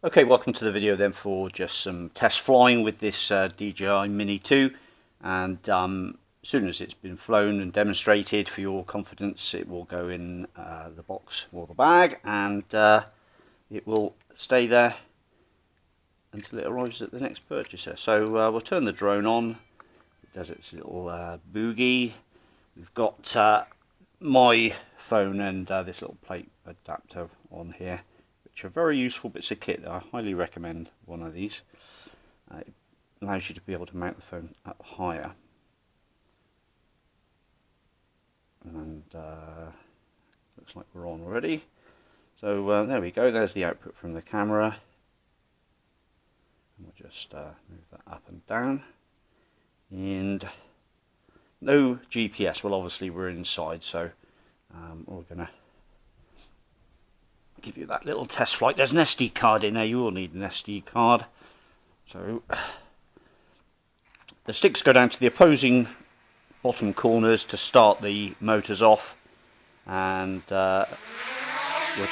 Okay, welcome to the video then for just some test flying with this DJI Mini 2, and as soon as it's been flown and demonstrated for your confidence, it will go in the box or the bag, and it will stay there until it arrives at the next purchaser. So we'll turn the drone on. It does its little boogie. We've got my phone and this little plate adapter on here, which are very useful bits of kit. I highly recommend one of these. It allows you to be able to mount the phone up higher. And looks like we're on already. So there we go, there's the output from the camera. And we'll just move that up and down. And no GPS, well obviously we're inside, so we're going to give you that little test flight. There's an SD card in there, you will need an SD card. So the sticks go down to the opposing bottom corners to start the motors off, and we'll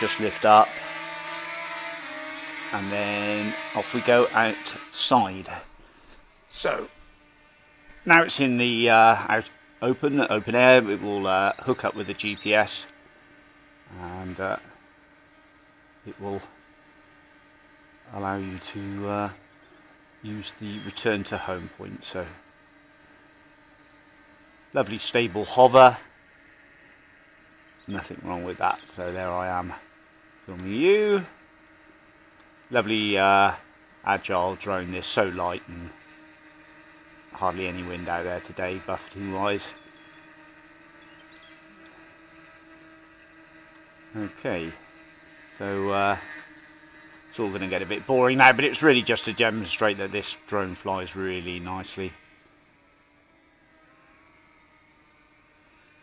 just lift up and then off we go outside. So now it's in the open air, it will hook up with the GPS, and it will allow you to use the return to home point. So lovely stable hover, nothing wrong with that. So there I am filming you. Lovely agile drone, this, so light and hardly any wind out there today buffeting wise. Okay, so it's all going to get a bit boring now, but it's really just to demonstrate that this drone flies really nicely.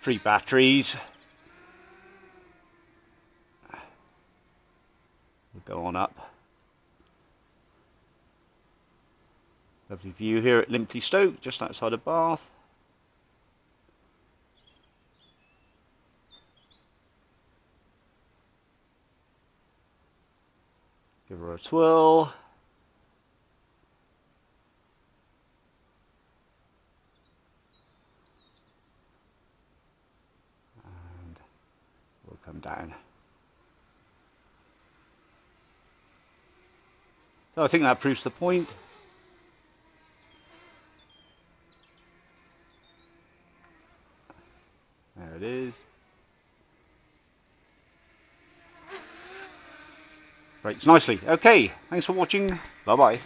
3 batteries. We'll go on up. Lovely view here at Limply Stoke, just outside of Bath. Give her a twirl. And we'll come down. So I think that proves the point. There it is. Rates nicely. Okay, thanks for watching. Bye bye.